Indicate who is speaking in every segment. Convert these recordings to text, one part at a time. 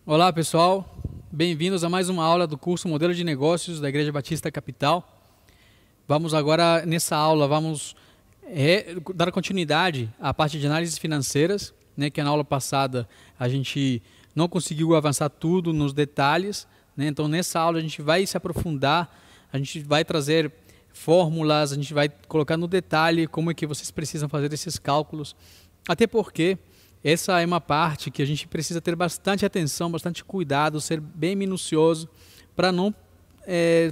Speaker 1: Olá pessoal, bem-vindos a mais uma aula do curso Modelo de Negócios da Igreja Batista Capital. Vamos agora, nessa aula, dar continuidade à parte de análises financeiras, né, que na aula passada a gente não conseguiu avançar tudo nos detalhes, né, então nessa aula a gente vai se aprofundar, a gente vai trazer fórmulas, a gente vai colocar no detalhe como é que vocês precisam fazer esses cálculos, até porque essa é uma parte que a gente precisa ter bastante atenção, bastante cuidado, ser bem minucioso para não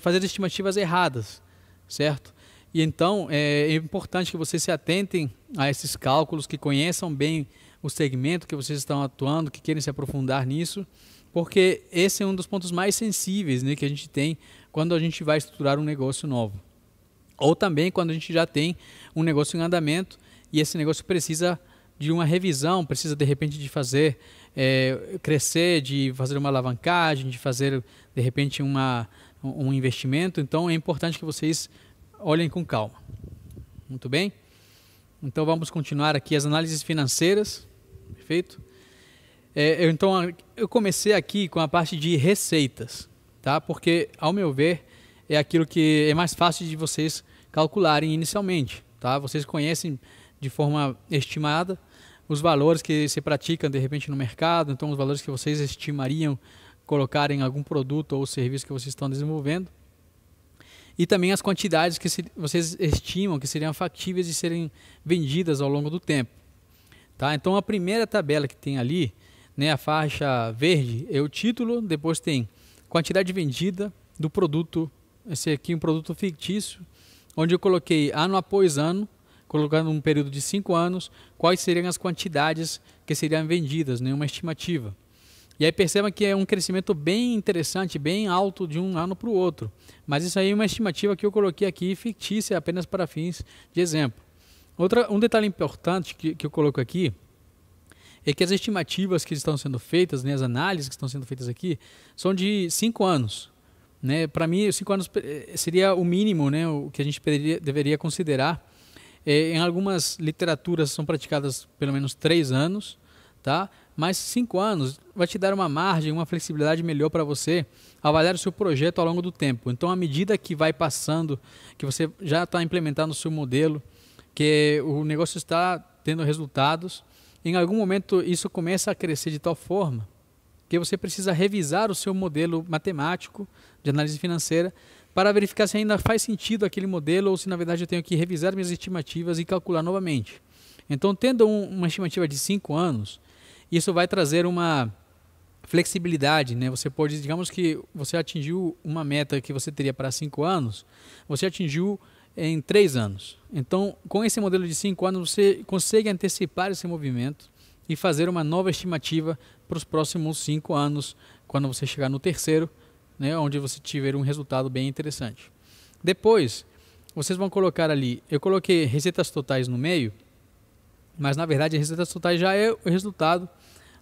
Speaker 1: fazer estimativas erradas, certo? E então é importante que vocês se atentem a esses cálculos, que conheçam bem o segmento que vocês estão atuando, que querem se aprofundar nisso, porque esse é um dos pontos mais sensíveis, né, que a gente tem quando a gente vai estruturar um negócio novo. Ou também quando a gente já tem um negócio em andamento e esse negócio precisa de uma revisão, precisa de repente de fazer crescer, de fazer uma alavancagem, de fazer de repente um investimento. Então é importante que vocês olhem com calma. Muito bem? Então vamos continuar aqui as análises financeiras, perfeito? Então eu comecei aqui com a parte de receitas, tá? Porque ao meu ver é aquilo que é mais fácil de vocês calcularem inicialmente, tá? Vocês conhecem de forma estimada os valores que se praticam de repente no mercado, então os valores que vocês estimariam colocar em algum produto ou serviço que vocês estão desenvolvendo, e também as quantidades que vocês estimam que seriam factíveis de serem vendidas ao longo do tempo, tá? Então a primeira tabela que tem ali, né, a faixa verde, é o título, depois tem quantidade vendida do produto, esse aqui é um produto fictício, onde eu coloquei ano após ano, colocando um período de 5 anos, quais seriam as quantidades que seriam vendidas, né, uma estimativa. E aí perceba que é um crescimento bem interessante, bem alto de um ano para o outro. Mas isso aí é uma estimativa que eu coloquei aqui, fictícia, apenas para fins de exemplo. Um detalhe importante que eu coloco aqui, é que as estimativas que estão sendo feitas, né, as análises que estão sendo feitas aqui, são de 5 anos. Né? Para mim, 5 anos seria o mínimo, né, o que a gente deveria considerar. Em algumas literaturas são praticadas pelo menos 3 anos, tá? Mas 5 anos vai te dar uma margem, uma flexibilidade melhor para você avaliar o seu projeto ao longo do tempo. Então, à medida que vai passando, que você já está implementando o seu modelo, que o negócio está tendo resultados, em algum momento isso começa a crescer de tal forma que você precisa revisar o seu modelo matemático de análise financeira para verificar se ainda faz sentido aquele modelo ou se na verdade eu tenho que revisar minhas estimativas e calcular novamente. Então, tendo uma estimativa de 5 anos, isso vai trazer uma flexibilidade, né? Você pode, digamos que você atingiu uma meta que você teria para 5 anos, você atingiu em 3 anos. Então, com esse modelo de 5 anos, você consegue antecipar esse movimento e fazer uma nova estimativa para os próximos 5 anos, quando você chegar no terceiro, né, onde você tiver um resultado bem interessante. Depois, vocês vão colocar ali, eu coloquei receitas totais no meio, mas na verdade receitas totais já é o resultado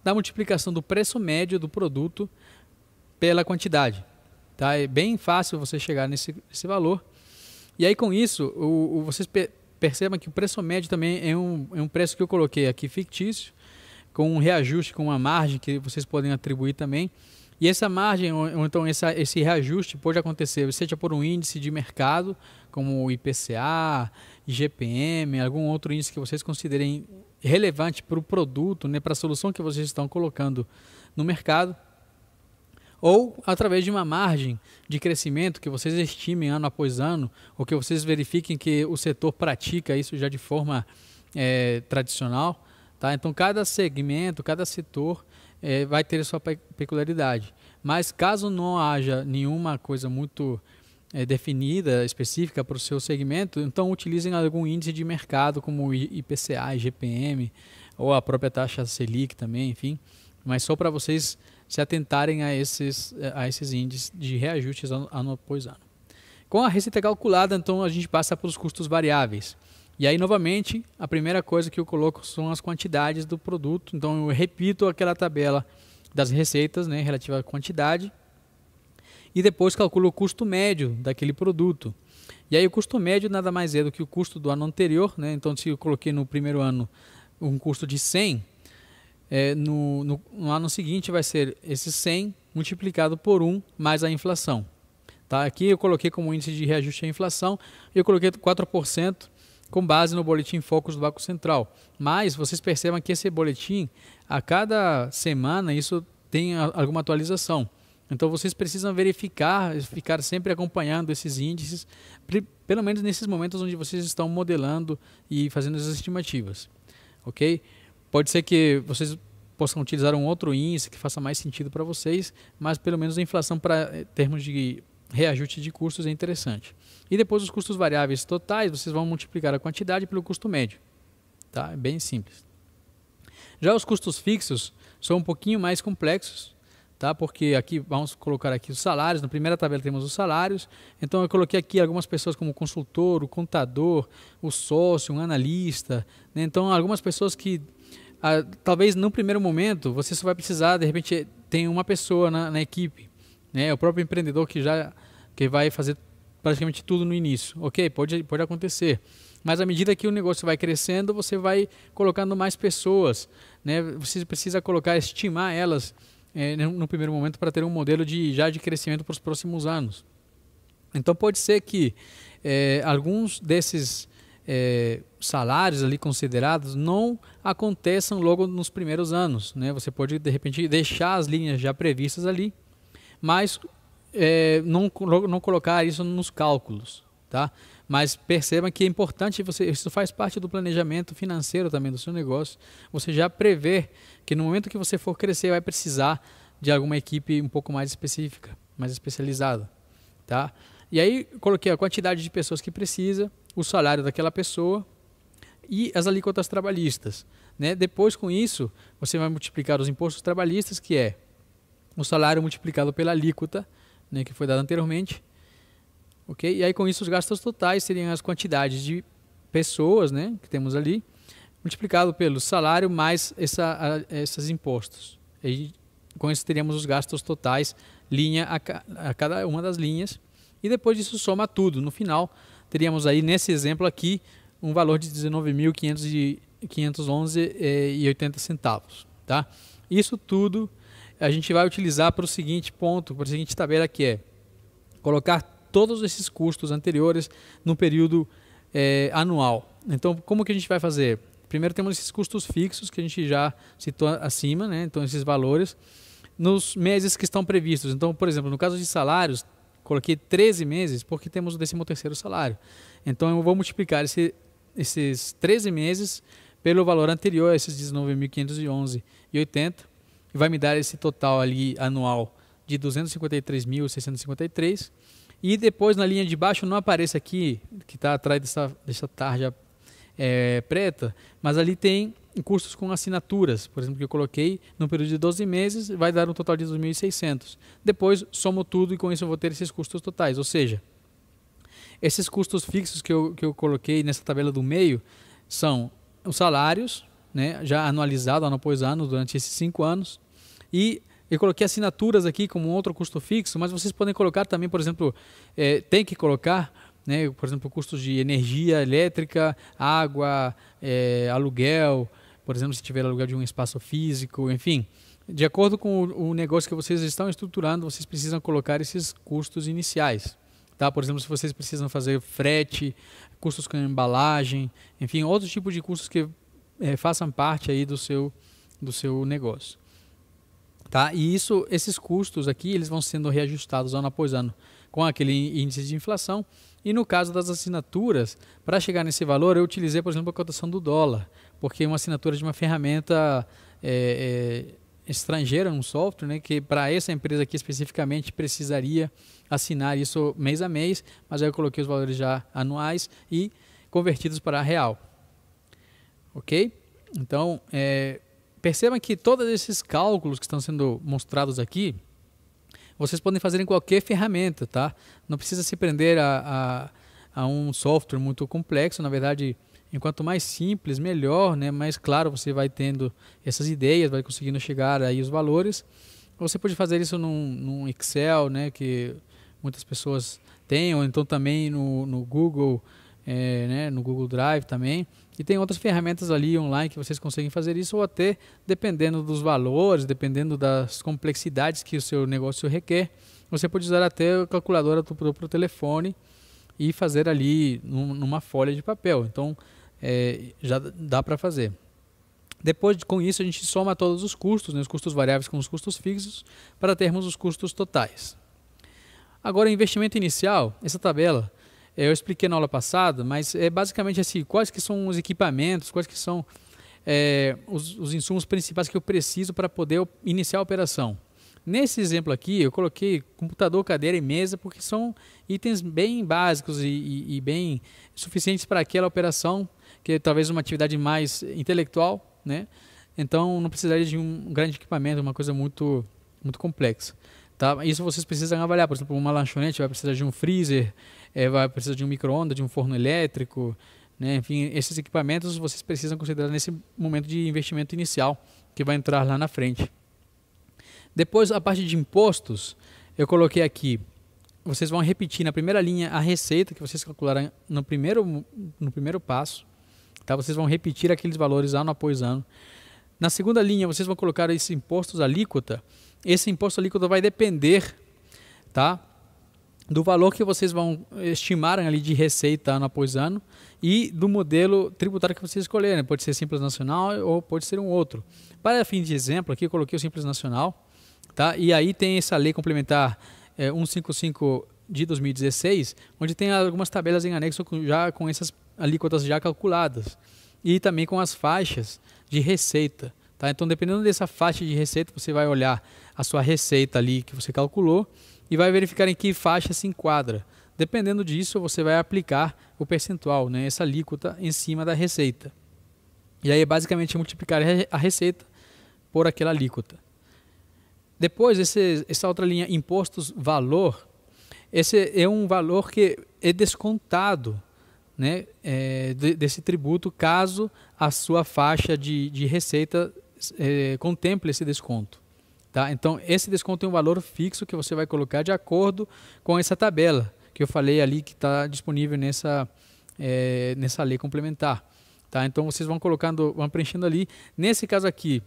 Speaker 1: da multiplicação do preço médio do produto pela quantidade. Tá? É bem fácil você chegar nesse valor. E aí com isso, vocês percebam que o preço médio também é um preço que eu coloquei aqui fictício, com um reajuste, com uma margem que vocês podem atribuir também. E essa margem, ou então esse reajuste pode acontecer, seja por um índice de mercado, como o IPCA, IGPM, algum outro índice que vocês considerem relevante para o produto, né, para a solução que vocês estão colocando no mercado, ou através de uma margem de crescimento que vocês estimem ano após ano, ou que vocês verifiquem que o setor pratica isso já de forma tradicional. Tá? Então, cada segmento, cada setor vai ter a sua peculiaridade. Mas caso não haja nenhuma coisa muito definida, específica para o seu segmento, então utilizem algum índice de mercado, como o IPCA, IGPM, ou a própria taxa Selic também, enfim. Mas só para vocês se atentarem a esses índices de reajustes ano após ano. Com a receita calculada, então a gente passa para os custos variáveis. E aí, novamente, a primeira coisa que eu coloco são as quantidades do produto. Então, eu repito aquela tabela das receitas, né, relativa à quantidade. E depois calculo o custo médio daquele produto. E aí, o custo médio nada mais é do que o custo do ano anterior, né? Então, se eu coloquei no primeiro ano um custo de 100, no ano seguinte vai ser esse 100 multiplicado por 1 mais a inflação. Tá? Aqui eu coloquei como índice de reajuste a inflação, eu coloquei 4% com base no boletim Focus do Banco Central. Mas vocês percebam que esse boletim, a cada semana, isso tem alguma atualização. Então vocês precisam verificar, ficar sempre acompanhando esses índices, pelo menos nesses momentos onde vocês estão modelando e fazendo as estimativas. Ok? Pode ser que vocês possam utilizar um outro índice que faça mais sentido para vocês, mas pelo menos a inflação para termos de reajuste de custos é interessante. E depois os custos variáveis totais, vocês vão multiplicar a quantidade pelo custo médio. Tá? É bem simples. Já os custos fixos são um pouquinho mais complexos, tá? Porque aqui vamos colocar aqui os salários. Na primeira tabela temos os salários. Então eu coloquei aqui algumas pessoas como o consultor, o contador, o sócio, um analista, né? Então algumas pessoas que talvez no primeiro momento você só vai precisar, de repente tem uma pessoa na equipe, né? O próprio empreendedor que vai fazer praticamente tudo no início. Ok, pode acontecer. Mas à medida que o negócio vai crescendo, você vai colocando mais pessoas, né? Você precisa estimar elas no primeiro momento para ter um modelo de crescimento para os próximos anos. Então pode ser que alguns desses salários ali considerados não aconteçam logo nos primeiros anos, né? Você pode de repente deixar as linhas já previstas ali, mas não colocar isso nos cálculos, tá? Mas perceba que é importante, isso faz parte do planejamento financeiro também do seu negócio, você já prever que no momento que você for crescer vai precisar de alguma equipe um pouco mais específica, mais especializada, tá? E aí coloquei a quantidade de pessoas que precisa, o salário daquela pessoa e as alíquotas trabalhistas, né? Depois com isso você vai multiplicar os impostos trabalhistas, que é o salário multiplicado pela alíquota, né, que foi dado anteriormente, ok? E aí com isso os gastos totais seriam as quantidades de pessoas, né, que temos ali, multiplicado pelo salário mais esses impostos. E com isso teríamos os gastos totais, linha a cada uma das linhas, e depois disso soma tudo. No final teríamos aí nesse exemplo aqui um valor de 19.511,80 centavos, tá? Isso tudo a gente vai utilizar para o seguinte ponto, para a seguinte tabela, que é colocar todos esses custos anteriores no período anual. Então, como que a gente vai fazer? Primeiro temos esses custos fixos que a gente já citou acima, né? Então esses valores nos meses que estão previstos. Então, por exemplo, no caso de salários, coloquei 13 meses porque temos o 13º salário. Então eu vou multiplicar esses 13 meses pelo valor anterior, esses 19.511,80, e vai me dar esse total ali anual de 253.653. E depois na linha de baixo não aparece aqui, que está atrás dessa tarja preta, mas ali tem custos com assinaturas, por exemplo, que eu coloquei no período de 12 meses, vai dar um total de 2.600. Depois somo tudo e com isso eu vou ter esses custos totais, ou seja, esses custos fixos que eu coloquei nessa tabela do meio são os salários, né, já anualizado ano após ano durante esses 5 anos, e eu coloquei assinaturas aqui como um outro custo fixo, mas vocês podem colocar também, por exemplo, tem que colocar, né, por exemplo, custos de energia elétrica, água, aluguel, por exemplo, se tiver aluguel de um espaço físico, enfim, de acordo com o negócio que vocês estão estruturando, vocês precisam colocar esses custos iniciais. Tá? Por exemplo, se vocês precisam fazer frete, custos com embalagem, enfim, outros tipos de custos que façam parte aí do seu negócio. Tá? E esses custos aqui, eles vão sendo reajustados ano após ano com aquele índice de inflação. E no caso das assinaturas, para chegar nesse valor, eu utilizei, por exemplo, a cotação do dólar, porque uma assinatura de uma ferramenta estrangeira, um software, né, que para essa empresa aqui especificamente precisaria assinar isso mês a mês, mas aí eu coloquei os valores já anuais e convertidos para real. Ok? Então, percebam que todos esses cálculos que estão sendo mostrados aqui, vocês podem fazer em qualquer ferramenta, tá? Não precisa se prender a um software muito complexo. Na verdade, enquanto mais simples, melhor, né? Mais claro você vai tendo essas ideias, vai conseguindo chegar aí os valores. Você pode fazer isso num Excel, né? Que muitas pessoas têm, ou então também no Google, né, no Google Drive também. E tem outras ferramentas ali online que vocês conseguem fazer isso, ou até, dependendo dos valores, dependendo das complexidades que o seu negócio requer, você pode usar até a calculadora do próprio telefone e fazer ali numa folha de papel. Então, já dá para fazer. Depois, com isso, a gente soma todos os custos, né, os custos variáveis com os custos fixos, para termos os custos totais. Agora, investimento inicial, essa tabela, eu expliquei na aula passada, mas é basicamente assim, quais que são os equipamentos, quais que são os insumos principais que eu preciso para poder iniciar a operação. Nesse exemplo aqui, eu coloquei computador, cadeira e mesa, porque são itens bem básicos e bem suficientes para aquela operação, que é talvez uma atividade mais intelectual, né? Então não precisaria de um grande equipamento, uma coisa muito complexa. Tá? Isso vocês precisam avaliar. Por exemplo, uma lanchonete vai precisar de um freezer, vai precisar de um micro-ondas, de um forno elétrico, né? Enfim, esses equipamentos vocês precisam considerar nesse momento de investimento inicial, que vai entrar lá na frente. Depois, a parte de impostos, eu coloquei aqui, vocês vão repetir na primeira linha a receita que vocês calcularam no primeiro passo. Tá? Vocês vão repetir aqueles valores ano após ano. Na segunda linha, vocês vão colocar esses impostos alíquota. Esse imposto alíquota vai depender, tá, do valor que vocês vão estimar ali de receita ano após ano e do modelo tributário que vocês escolherem. Pode ser Simples Nacional ou pode ser um outro. Para fim de exemplo, aqui eu coloquei o Simples Nacional. Tá? E aí tem essa lei complementar 155 de 2016, onde tem algumas tabelas em anexo já com essas alíquotas já calculadas e também com as faixas de receita. Tá? Então, dependendo dessa faixa de receita, você vai olhar a sua receita ali que você calculou e vai verificar em que faixa se enquadra. Dependendo disso, você vai aplicar o percentual, né, essa alíquota em cima da receita. E aí, basicamente, multiplicar a receita por aquela alíquota. Depois, essa outra linha, impostos valor, esse é um valor que é descontado, né, desse tributo, caso a sua faixa de receita contemple esse desconto. Tá? Então, esse desconto é um valor fixo que você vai colocar de acordo com essa tabela que eu falei ali, que está disponível nessa lei complementar. Tá? Então, vocês vão preenchendo ali. Nesse caso aqui,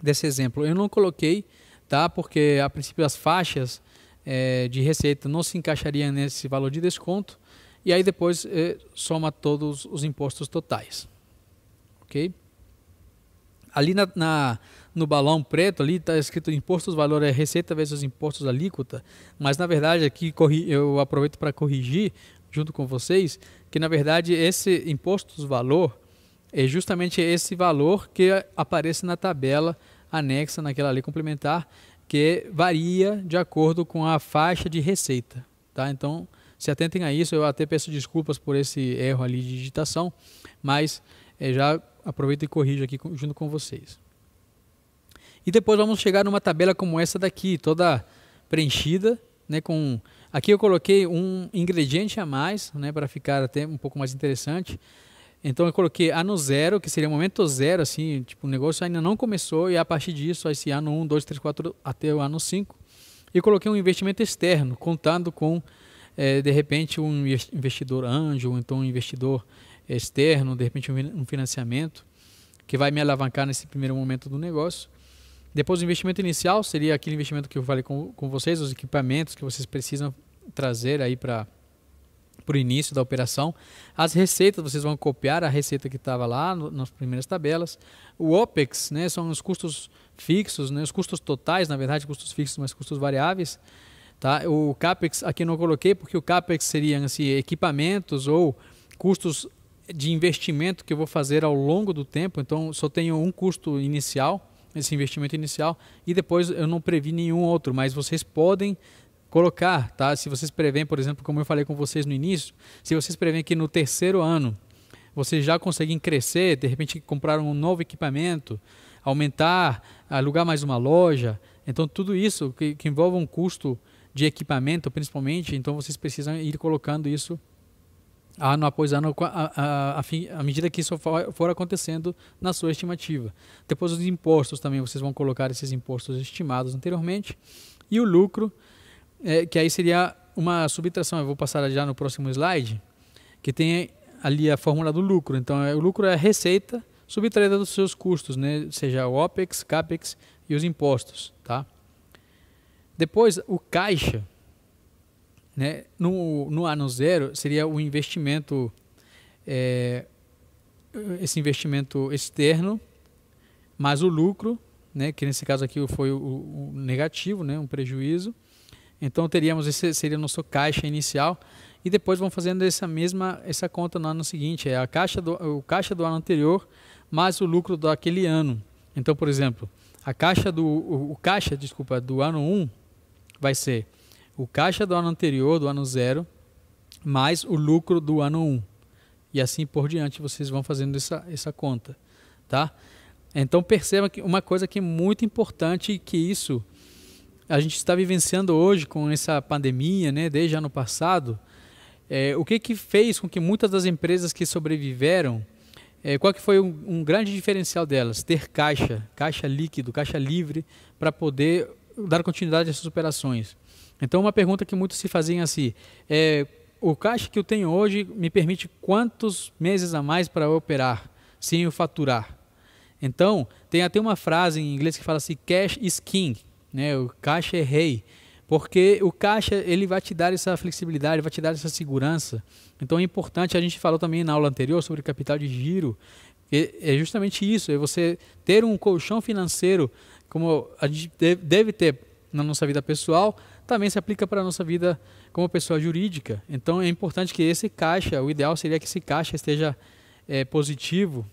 Speaker 1: desse exemplo, eu não coloquei, tá? Porque a princípio as faixas de receita não se encaixariam nesse valor de desconto, e aí depois soma todos os impostos totais. Ok? Ali no balão preto ali está escrito impostos valor é receita vezes impostos alíquota, mas na verdade aqui eu aproveito para corrigir junto com vocês que na verdade esse impostos valor é justamente esse valor que aparece na tabela anexa naquela lei complementar, que varia de acordo com a faixa de receita. Tá? Então, se atentem a isso. Eu até peço desculpas por esse erro ali de digitação, mas já aproveito e corrijo aqui junto com vocês. E depois vamos chegar numa tabela como essa daqui, toda preenchida, né, aqui eu coloquei um ingrediente a mais, né, para ficar até um pouco mais interessante. Então eu coloquei ano zero, que seria o momento zero, assim, tipo, o negócio ainda não começou, e a partir disso, esse ano 1, 2, 3, 4, até o ano 5, e coloquei um investimento externo, contando com, de repente, um investidor anjo, ou então um investidor externo, de repente um financiamento, que vai me alavancar nesse primeiro momento do negócio. Depois o investimento inicial seria aquele investimento que eu falei com vocês, os equipamentos que vocês precisam trazer aí para o início da operação. As receitas, vocês vão copiar a receita que estava lá nas primeiras tabelas. O OPEX, né, são os custos fixos, né, os custos totais, na verdade, custos fixos, mas custos variáveis. Tá? O CAPEX aqui não coloquei, porque o CAPEX seriam assim, equipamentos ou custos de investimento que eu vou fazer ao longo do tempo. Então, só tenho um custo inicial, esse investimento inicial, e depois eu não previ nenhum outro, mas vocês podem colocar, tá? Se vocês prevêem, por exemplo, como eu falei com vocês no início, se vocês prevêem que no terceiro ano vocês já conseguem crescer, de repente comprar um novo equipamento, aumentar, alugar mais uma loja, então tudo isso que envolve um custo de equipamento principalmente, então vocês precisam ir colocando isso ano após ano à medida que isso for acontecendo na sua estimativa. Depois os impostos também, vocês vão colocar esses impostos estimados anteriormente, e o lucro, que aí seria uma subtração, eu vou passar já no próximo slide, que tem ali a fórmula do lucro. Então, o lucro é a receita subtraída dos seus custos, né? Seja o OPEX, CAPEX e os impostos. Tá? Depois, o caixa, né? No ano zero, seria o investimento, esse investimento externo, mais o lucro, né? Que nesse caso aqui foi o negativo, né? Um prejuízo. Então teríamos, esse seria o nosso caixa inicial, e depois vamos fazendo essa conta no ano seguinte, o caixa do ano anterior mais o lucro daquele ano. Então, por exemplo, o caixa do ano 1 vai ser o caixa do ano anterior, do ano 0, mais o lucro do ano 1. E assim por diante vocês vão fazendo essa conta, tá? Então perceba que uma coisa que é muito importante, que isso a gente está vivenciando hoje com essa pandemia, né, desde ano passado, o que fez com que muitas das empresas que sobreviveram, qual que foi um grande diferencial delas? Ter caixa líquido, caixa livre, para poder dar continuidade a essas operações. Então uma pergunta que muitos se faziam assim, o caixa que eu tenho hoje me permite quantos meses a mais para operar, sem eu faturar? Então, tem até uma frase em inglês que fala assim, cash is king, né? O caixa é rei, porque o caixa ele vai te dar essa flexibilidade, vai te dar essa segurança. Então é importante, a gente falou também na aula anterior sobre capital de giro, é justamente isso, é você ter um colchão financeiro, como a gente deve ter na nossa vida pessoal, também se aplica para a nossa vida como pessoa jurídica. Então é importante que esse caixa, o ideal seria que esse caixa esteja positivo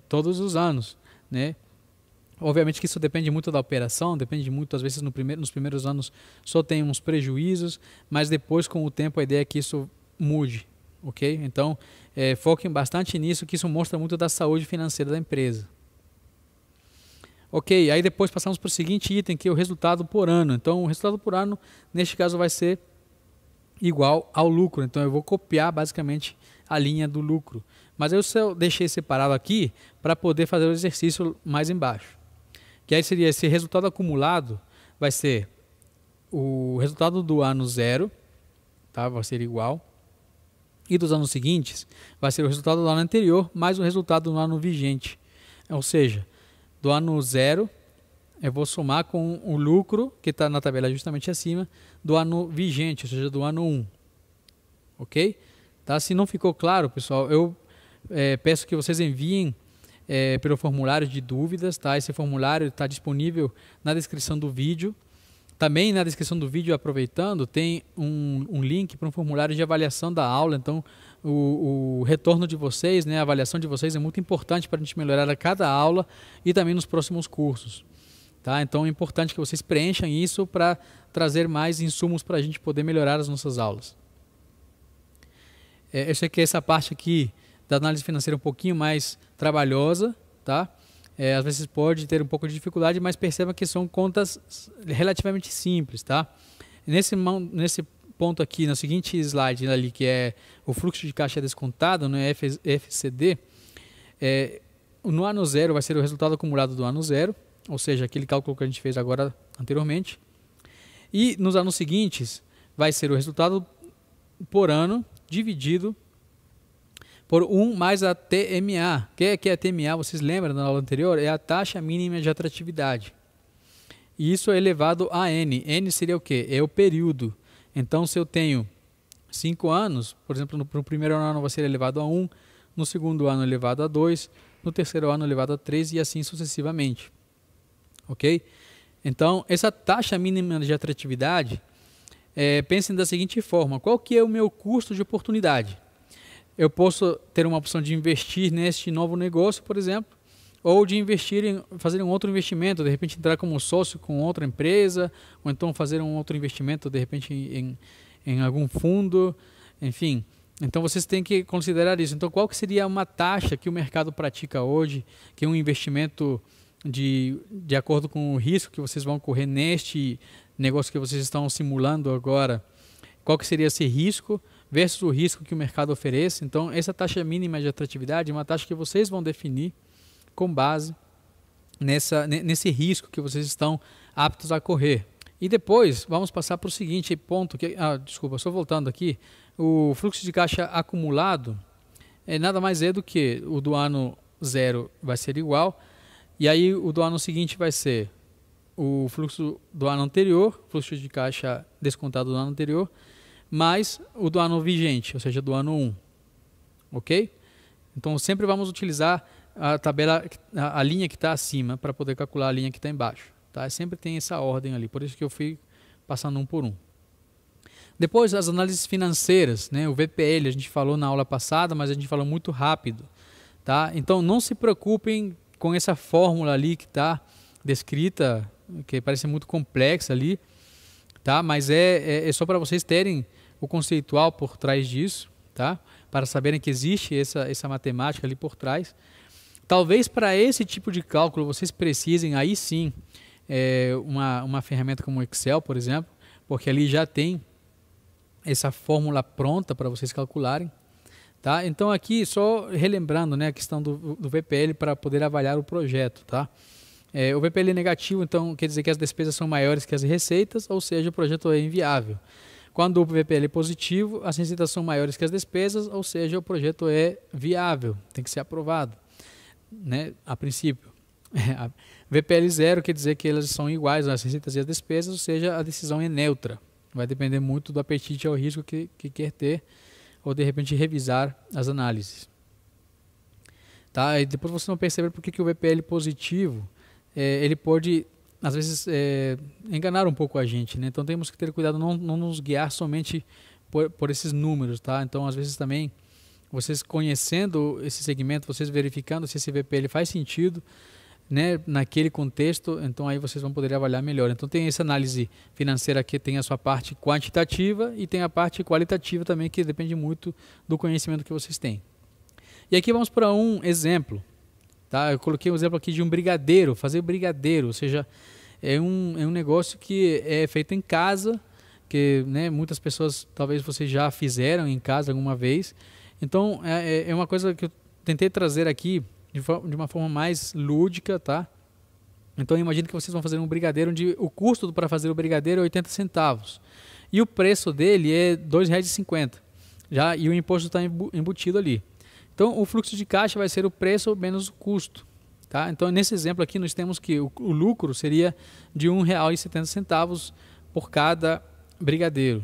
Speaker 1: todos os anos, né? Obviamente que isso depende muito da operação, depende muito, às vezes nos primeiros anos só tem uns prejuízos, mas depois com o tempo a ideia é que isso mude, ok? Então foquem bastante nisso, que isso mostra muito da saúde financeira da empresa. Ok, aí depois passamos para o seguinte item, que é o resultado por ano. Então o resultado por ano, neste caso, vai ser igual ao lucro. Então eu vou copiar basicamente a linha do lucro. Mas eu só deixei separado aqui para poder fazer o exercício mais embaixo. Que aí seria esse resultado acumulado, vai ser o resultado do ano 0, tá? Vai ser igual. E dos anos seguintes, vai ser o resultado do ano anterior, mais o resultado do ano vigente. Ou seja, do ano 0, eu vou somar com o lucro, que está na tabela justamente acima, do ano vigente, ou seja, do ano 1. Ok? Tá? Se não ficou claro, pessoal, eu peço que vocês enviem pelo formulário de dúvidas, tá? Esse formulário está disponível na descrição do vídeo. Também na descrição do vídeo, aproveitando, tem um link para um formulário de avaliação da aula. Então, o retorno de vocês, né, a avaliação de vocês é muito importante para a gente melhorar a cada aula e também nos próximos cursos. Tá? Então, é importante que vocês preencham isso para trazer mais insumos para a gente poder melhorar as nossas aulas. Eu sei que essa parte aqui da análise financeira é um pouquinho mais trabalhosa, tá? Às vezes pode ter um pouco de dificuldade, mas perceba que são contas relativamente simples, tá? Nesse ponto aqui, no seguinte slide ali, que é o fluxo de caixa descontado, né, FCD, no ano 0 vai ser o resultado acumulado do ano 0, ou seja, aquele cálculo que a gente fez agora anteriormente. E nos anos seguintes vai ser o resultado por ano dividido por 1 mais a TMA. O que é a TMA? Vocês lembram na aula anterior? É a taxa mínima de atratividade. E isso é elevado a N. N seria o quê? É o período. Então, se eu tenho 5 anos, por exemplo, no primeiro ano vai ser elevado a 1, no segundo ano elevado a 2, no terceiro ano elevado a 3 e assim sucessivamente. Ok? Então, essa taxa mínima de atratividade, pensem da seguinte forma: qual que é o meu custo de oportunidade? Eu posso ter uma opção de investir neste novo negócio, por exemplo, ou de fazer um outro investimento, de repente entrar como sócio com outra empresa, ou então fazer um outro investimento, de repente em algum fundo, enfim. Então vocês têm que considerar isso. Então qual que seria uma taxa que o mercado pratica hoje, que é um investimento de acordo com o risco que vocês vão correr neste negócio que vocês estão simulando agora? Qual que seria esse risco versus o risco que o mercado oferece? Então, essa taxa mínima de atratividade é uma taxa que vocês vão definir com base nesse risco que vocês estão aptos a correr. E depois vamos passar para o seguinte ponto, desculpa, só voltando aqui, o fluxo de caixa acumulado nada mais é do que o do ano 0 vai ser igual, e aí o do ano seguinte vai ser o fluxo do ano anterior, fluxo de caixa descontado do ano anterior, mais o do ano vigente, ou seja, do ano 1. Ok? Então sempre vamos utilizar a tabela, a linha que está acima para poder calcular a linha que está embaixo. Tá? Sempre tem essa ordem ali, por isso que eu fui passando um por um. Depois as análises financeiras, né? O VPL a gente falou na aula passada, mas a gente falou muito rápido. Tá? Então não se preocupem com essa fórmula ali que está descrita, que parece muito complexa ali, tá? Mas é só para vocês terem o conceitual por trás disso, tá? Para saberem que existe essa matemática ali por trás. Talvez para esse tipo de cálculo vocês precisem, aí sim, uma ferramenta como o Excel, por exemplo, porque ali já tem essa fórmula pronta para vocês calcularem. Tá? Então aqui só relembrando, né, a questão do VPL para poder avaliar o projeto. Tá? O VPL negativo, então, quer dizer que as despesas são maiores que as receitas, ou seja, o projeto é inviável. Quando o VPL é positivo, as receitas são maiores que as despesas, ou seja, o projeto é viável, tem que ser aprovado, né, a princípio. VPL 0 quer dizer que elas são iguais às receitas e às despesas, ou seja, a decisão é neutra. Vai depender muito do apetite ao risco que quer ter, ou de repente revisar as análises. Tá? E depois você não percebe por que o VPL positivo ele pode, às vezes, enganar um pouco a gente, né? Então temos que ter cuidado, não nos guiar somente por esses números. Tá? Então, às vezes também, vocês conhecendo esse segmento, vocês verificando se esse VPL faz sentido, né, naquele contexto, então aí vocês vão poder avaliar melhor. Então tem essa análise financeira que tem a sua parte quantitativa e tem a parte qualitativa também, que depende muito do conhecimento que vocês têm. E aqui vamos para um exemplo. Tá? Eu coloquei um exemplo aqui de um brigadeiro, fazer brigadeiro, ou seja, é um negócio que é feito em casa, que, né, muitas pessoas talvez vocês já fizeram em casa alguma vez. Então é uma coisa que eu tentei trazer aqui de uma forma mais lúdica, tá? Então imagine que vocês vão fazer um brigadeiro onde o custo para fazer o brigadeiro é 80 centavos e o preço dele é R$ 2,50 já, e o imposto está embutido ali. Então o fluxo de caixa vai ser o preço menos o custo, tá? Então nesse exemplo aqui nós temos que o lucro seria de R$ 1,70 por cada brigadeiro.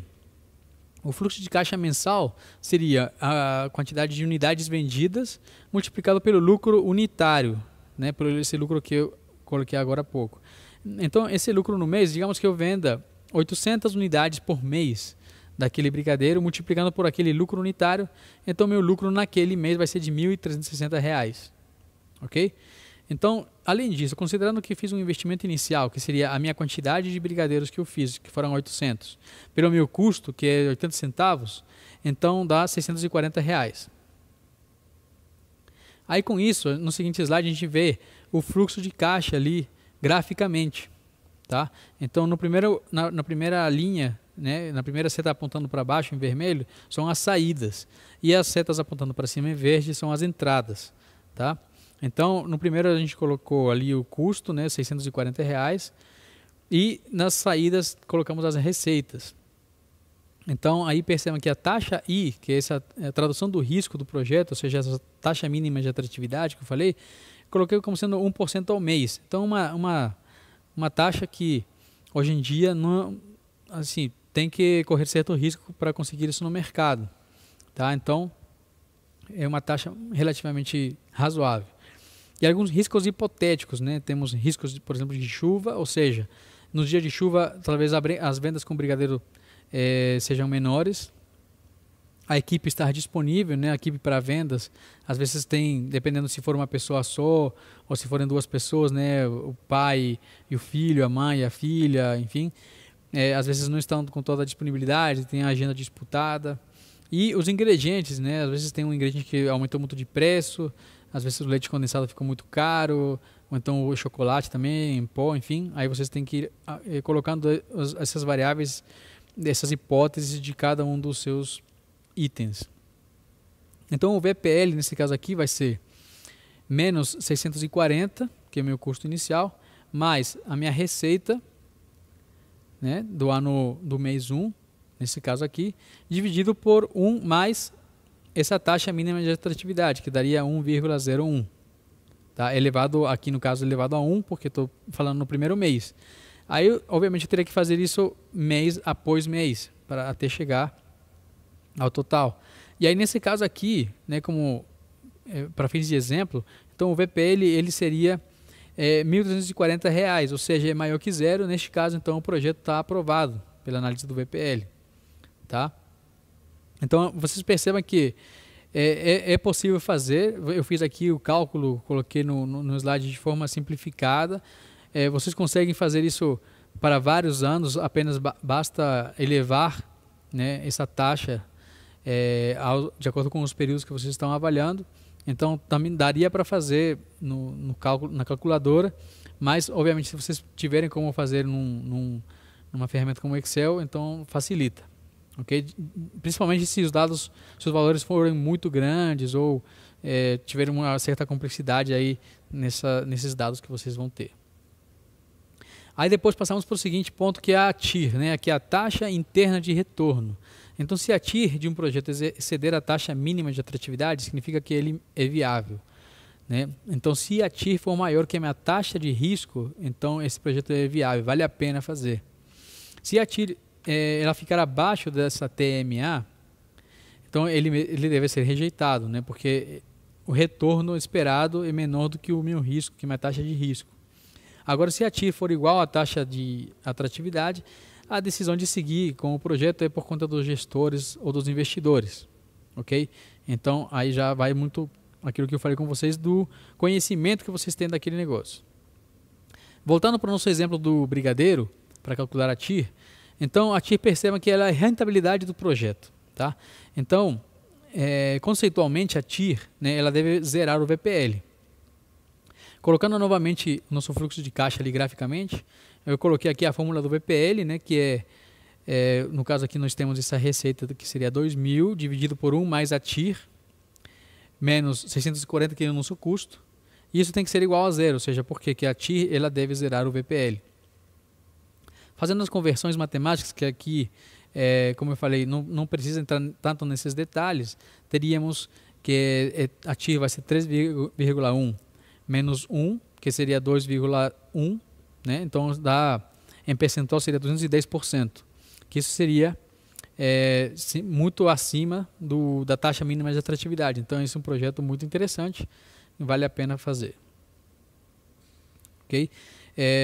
Speaker 1: O fluxo de caixa mensal seria a quantidade de unidades vendidas multiplicado pelo lucro unitário, né, por esse lucro que eu coloquei agora há pouco. Então, esse lucro no mês, digamos que eu venda 800 unidades por mês daquele brigadeiro, multiplicando por aquele lucro unitário, então meu lucro naquele mês vai ser de R$ 1.360, ok? Então, além disso, considerando que fiz um investimento inicial, que seria a minha quantidade de brigadeiros que eu fiz, que foram 800, pelo meu custo, que é 80 centavos, então dá R$ 640. Aí com isso, no seguinte slide, a gente vê o fluxo de caixa ali graficamente. Tá? Então, na primeira linha, né, na primeira seta apontando para baixo em vermelho, são as saídas. E as setas apontando para cima em verde são as entradas. Tá? Então, no primeiro a gente colocou ali o custo, né, R$ 640, e nas saídas colocamos as receitas. Então, aí percebam que a taxa I, que é essa a tradução do risco do projeto, ou seja, essa taxa mínima de atratividade que eu falei, coloquei como sendo 1% ao mês. Então, uma taxa que hoje em dia não, assim, tem que correr certo risco para conseguir isso no mercado. Tá? Então, é uma taxa relativamente razoável. E alguns riscos hipotéticos, né? Temos riscos, por exemplo, de chuva, ou seja, nos dias de chuva, talvez as vendas com brigadeiro sejam menores. A equipe estar disponível, né? A equipe para vendas, às vezes tem, dependendo se for uma pessoa só, ou se forem duas pessoas, né? O pai e o filho, a mãe e a filha, enfim. Às vezes não estão com toda a disponibilidade, tem a agenda disputada. E os ingredientes, né? Às vezes tem um ingrediente que aumentou muito de preço, às vezes o leite condensado ficou muito caro, ou então o chocolate também, em pó, enfim. Aí vocês têm que ir colocando essas variáveis, essas hipóteses de cada um dos seus itens. Então o VPL, nesse caso aqui, vai ser menos 640, que é o meu custo inicial, mais a minha receita, né, do mês 1, nesse caso aqui, dividido por 1 mais essa taxa mínima de atratividade, que daria 1,01. Tá? Elevado, aqui no caso, elevado a 1, porque estou falando no primeiro mês. Aí, obviamente, eu teria que fazer isso mês após mês, para até chegar ao total. E aí, nesse caso aqui, né, como para fins de exemplo, então o VPL ele seria R$ 1.340, ou seja, é maior que zero. Neste caso, então, o projeto está aprovado pela análise do VPL. Tá? Então, vocês percebam que é possível fazer. Eu fiz aqui o cálculo, coloquei no slide de forma simplificada. Vocês conseguem fazer isso para vários anos, apenas basta elevar, né, essa taxa de acordo com os períodos que vocês estão avaliando. Então, também daria para fazer no cálculo, na calculadora, mas, obviamente, se vocês tiverem como fazer numa ferramenta como o Excel, então facilita. Okay? Principalmente se os valores forem muito grandes ou tiverem uma certa complexidade aí nesses dados que vocês vão ter. Aí depois passamos para o seguinte ponto, que é a TIR, né? Que é a taxa interna de retorno. Então, se a TIR de um projeto exceder a taxa mínima de atratividade, significa que ele é viável, né? Então, se a TIR for maior que a minha taxa de risco, então esse projeto é viável, vale a pena fazer. Se a TIR ela ficar abaixo dessa TMA, então ele deve ser rejeitado, né? Porque o retorno esperado é menor do que o meu risco, que é a minha taxa de risco. Agora, se a TIR for igual à taxa de atratividade, a decisão de seguir com o projeto é por conta dos gestores ou dos investidores, ok? Então, aí já vai muito aquilo que eu falei com vocês do conhecimento que vocês têm daquele negócio. Voltando para o nosso exemplo do brigadeiro, para calcular a TIR, então a TIR, perceba que ela é a rentabilidade do projeto, tá? Então, conceitualmente a TIR, né, ela deve zerar o VPL. Colocando novamente o nosso fluxo de caixa ali graficamente, eu coloquei aqui a fórmula do VPL, né, que no caso aqui nós temos essa receita que seria 2.000 dividido por 1 mais a TIR, menos 640, que é o nosso custo. E isso tem que ser igual a zero, ou seja, porque a TIR ela deve zerar o VPL. Fazendo as conversões matemáticas, que aqui, como eu falei, não precisa entrar tanto nesses detalhes, teríamos que a TIR vai ser 3,1 menos 1, que seria 2,1, né? Então, em percentual seria 210%, que isso seria muito acima da taxa mínima de atratividade. Então, esse é um projeto muito interessante e vale a pena fazer. Ok?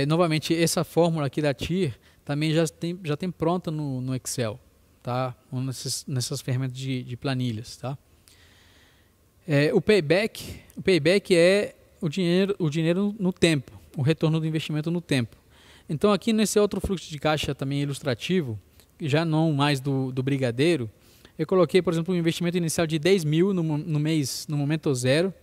Speaker 1: Novamente, essa fórmula aqui da TIR também já tem pronta no Excel, tá? Nessas ferramentas de planilhas, tá? O payback é o dinheiro no tempo, o retorno do investimento no tempo. Então, aqui nesse outro fluxo de caixa também ilustrativo, já não mais do brigadeiro, eu coloquei, por exemplo, um investimento inicial de 10.000 no momento zero,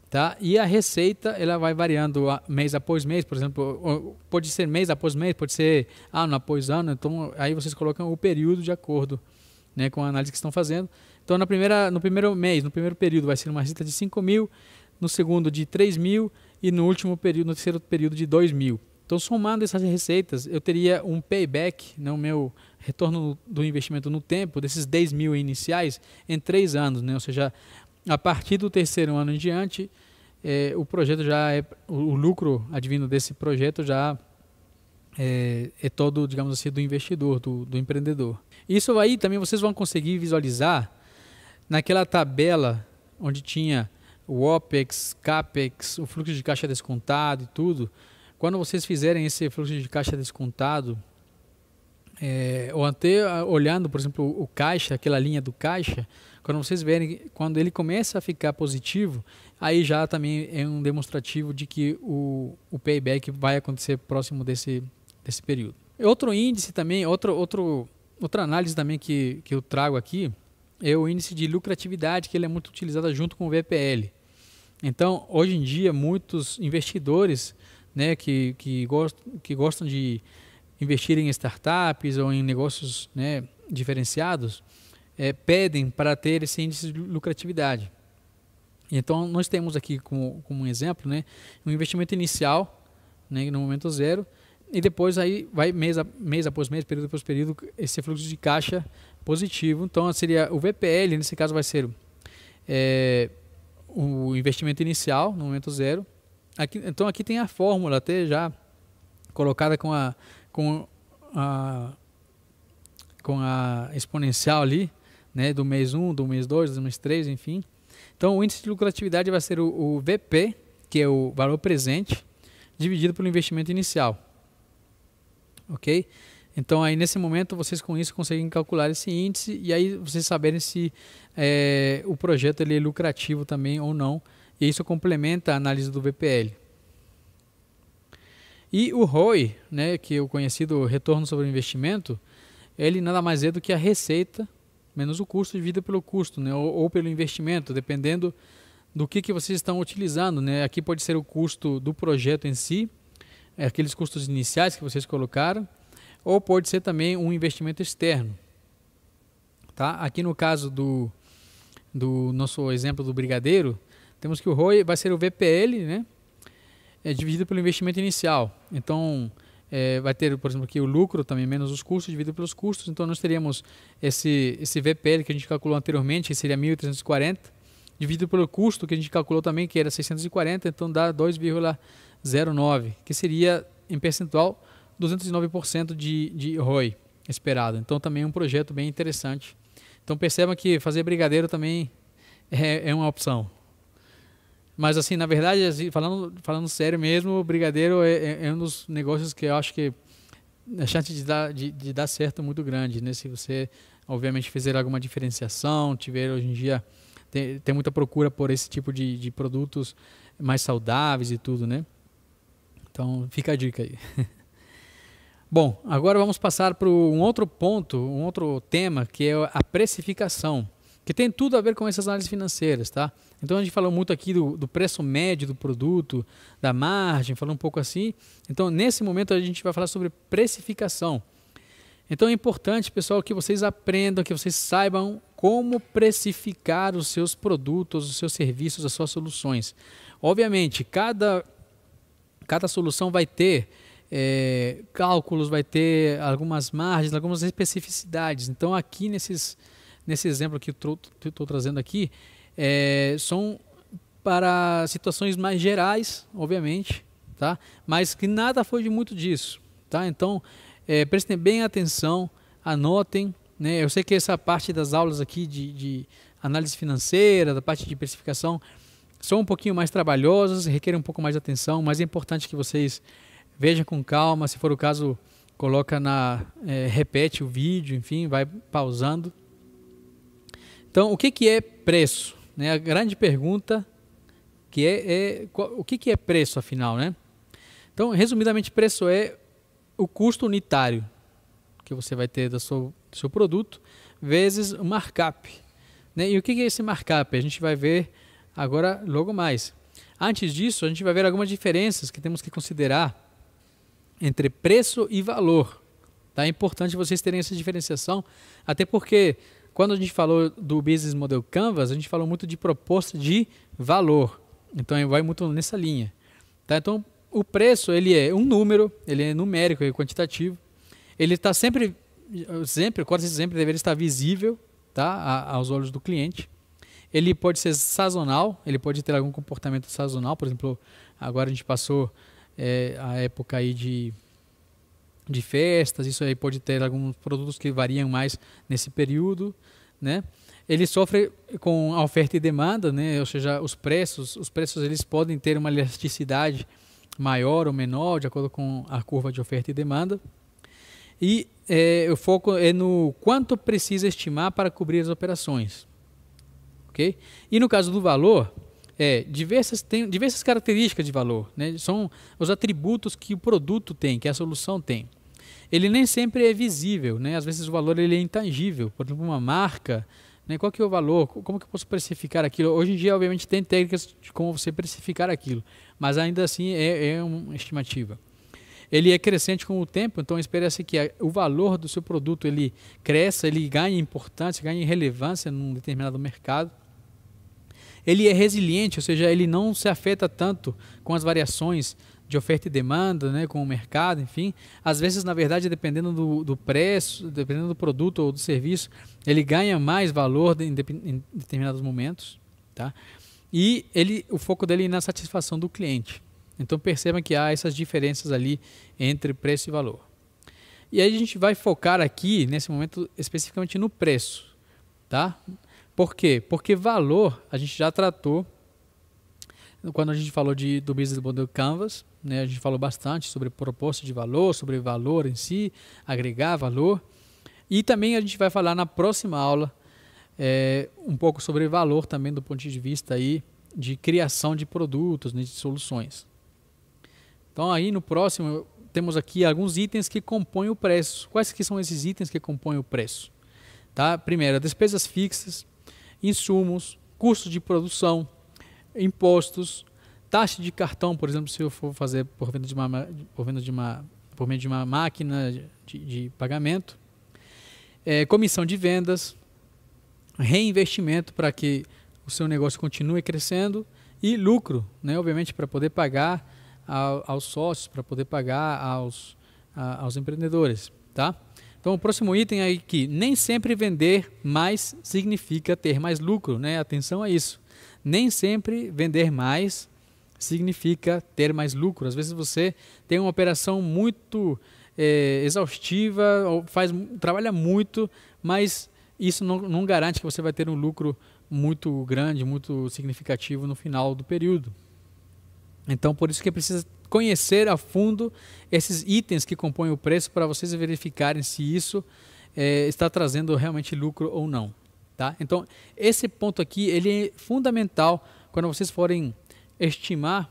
Speaker 1: tá? E a receita ela vai variando mês após mês, por exemplo, pode ser mês após mês, pode ser ano após ano. Então, aí vocês colocam o período de acordo, né, com a análise que estão fazendo. Então, no primeiro mês, no primeiro período, vai ser uma receita de 5.000, no segundo de 3.000 e no terceiro período de 2.000. Então, somando essas receitas, eu teria um payback, né, o meu retorno do investimento no tempo, desses 10.000 iniciais, em 3 anos. Né? Ou seja, a partir do terceiro ano em diante, o projeto o lucro advindo desse projeto já é todo, digamos assim, do investidor, do empreendedor. Isso aí também vocês vão conseguir visualizar naquela tabela onde tinha o OPEX, CAPEX, o fluxo de caixa descontado e tudo. Quando vocês fizerem esse fluxo de caixa descontado, ou até olhando, por exemplo, o caixa, aquela linha do caixa, quando vocês verem, quando ele começa a ficar positivo, aí já também é um demonstrativo de que o payback vai acontecer próximo desse período. Outro índice também, outra análise também que eu trago aqui, é o índice de lucratividade, que ele é muito utilizado junto com o VPL. Então, hoje em dia, muitos investidores, né, que gostam de investir em startups ou em negócios, né, diferenciados, pedem para ter esse índice de lucratividade. Então, nós temos aqui como um exemplo, né, um investimento inicial, né, no momento zero, e depois aí vai mês após mês, período após período, esse fluxo de caixa positivo. Então seria o VPL, nesse caso vai ser o investimento inicial no momento zero. Então aqui tem a fórmula até já colocada com a exponencial ali, né, do mês 1, do mês 2, do mês 3, enfim. Então o índice de lucratividade vai ser o VP, que é o valor presente, dividido pelo investimento inicial. Ok? Então aí nesse momento vocês com isso conseguem calcular esse índice e aí vocês saberem se o projeto ele é lucrativo também ou não. E isso complementa a análise do VPL. E o ROI, né, que é o conhecido retorno sobre o investimento, ele nada mais é do que a receita menos o custo dividido pelo custo, né, ou pelo investimento, dependendo do que vocês estão utilizando, né. Aqui pode ser o custo do projeto em si, aqueles custos iniciais que vocês colocaram, ou pode ser também um investimento externo. Tá? Aqui no caso do nosso exemplo do brigadeiro, temos que o ROI vai ser o VPL, né, dividido pelo investimento inicial. Então, vai ter, por exemplo, aqui o lucro também menos os custos dividido pelos custos. Então, nós teríamos esse VPL que a gente calculou anteriormente, que seria 1.340, dividido pelo custo que a gente calculou também, que era 640, então dá 2,09, que seria, em percentual, 209% de ROI esperado. Então, também é um projeto bem interessante. Então, percebam que fazer brigadeiro também é uma opção. Mas, assim, na verdade, assim, falando sério mesmo, o brigadeiro é um dos negócios que eu acho que a chance de dar certo é muito grande, né? Se você, obviamente, fizer alguma diferenciação, tiver hoje em dia, tem muita procura por esse tipo de produtos mais saudáveis e tudo, né? Então, fica a dica aí. Bom, agora vamos passar para um outro ponto, um outro tema, que é a precificação, que tem tudo a ver com essas análises financeiras, tá? Então a gente falou muito aqui do preço médio do produto, da margem, falou um pouco assim. Então nesse momento a gente vai falar sobre precificação. Então é importante, pessoal, que vocês aprendam, que vocês saibam como precificar os seus produtos, os seus serviços, as suas soluções. Obviamente, cada solução vai ter cálculos, vai ter algumas margens, algumas especificidades. Então aqui nesse exemplo que eu estou trazendo aqui, são para situações mais gerais, obviamente, tá? Mas que nada foge muito disso, tá? Então, prestem bem atenção, anotem, né? Eu sei que essa parte das aulas aqui de análise financeira, da parte de precificação, são um pouquinho mais trabalhosas, requerem um pouco mais de atenção, mas é importante que vocês vejam com calma, se for o caso, coloca repete o vídeo, enfim, vai pausando. Então, o que é preço? A grande pergunta o que é preço, afinal, né? Então, resumidamente, preço é o custo unitário que você vai ter do seu produto vezes o markup, né? E o que é esse markup? A gente vai ver agora logo mais. Antes disso, a gente vai ver algumas diferenças que temos que considerar entre preço e valor. Tá? É importante vocês terem essa diferenciação, até porque quando a gente falou do Business Model Canvas, a gente falou muito de proposta de valor. Então, vai muito nessa linha. Tá? Então, o preço ele é um número, ele é numérico, é quantitativo. Ele está quase sempre deveria estar visível, tá? aos olhos do cliente. Ele pode ser sazonal, ele pode ter algum comportamento sazonal. Por exemplo, agora a gente passou a época aí de festas, isso aí pode ter alguns produtos que variam mais nesse período, né? Ele sofre com a oferta e demanda, né? Ou seja, os preços eles podem ter uma elasticidade maior ou menor de acordo com a curva de oferta e demanda. E o foco é no quanto precisa estimar para cobrir as operações, ok? E no caso do valor, tem diversas características de valor, né? São os atributos que o produto tem, que a solução tem. Ele nem sempre é visível, né? Às vezes o valor ele é intangível. Por exemplo, uma marca, né? Qual que é o valor? Como que eu posso precificar aquilo? Hoje em dia, obviamente, tem técnicas de como você precificar aquilo, mas ainda assim é uma estimativa. Ele é crescente com o tempo, então espera-se que o valor do seu produto ele cresça, ele ganhe importância, ganhe relevância num determinado mercado. Ele é resiliente, ou seja, ele não se afeta tanto com as variações de oferta e demanda, né, com o mercado, enfim. Às vezes, na verdade, dependendo do preço, dependendo do produto ou do serviço, ele ganha mais valor em determinados momentos, tá? E o foco dele é na satisfação do cliente. Então perceba que há essas diferenças ali entre preço e valor. E aí a gente vai focar aqui, nesse momento, especificamente no preço, tá? Por quê? Porque valor a gente já tratou quando a gente falou do Business Model Canvas, né? A gente falou bastante sobre proposta de valor, sobre valor em si, agregar valor. E também a gente vai falar na próxima aula um pouco sobre valor também do ponto de vista aí de criação de produtos, né, de soluções. Então aí no próximo temos aqui alguns itens que compõem o preço. Quais que são esses itens que compõem o preço? Tá? Primeiro, despesas fixas, insumos, custos de produção, impostos, taxa de cartão, por exemplo, se eu for fazer por meio de uma máquina de pagamento, comissão de vendas, reinvestimento para que o seu negócio continue crescendo e lucro, né? Obviamente para poder pagar aos sócios, para poder pagar aos empreendedores, tá? Então o próximo item é que nem sempre vender mais significa ter mais lucro, né? Atenção a isso. Nem sempre vender mais significa ter mais lucro. Às vezes você tem uma operação muito exaustiva, trabalha muito, mas isso não garante que você vai ter um lucro muito grande, muito significativo no final do período. Então, por isso que precisa conhecer a fundo esses itens que compõem o preço para vocês verificarem se isso está trazendo realmente lucro ou não. Tá? Então, esse ponto aqui ele é fundamental quando vocês forem estimar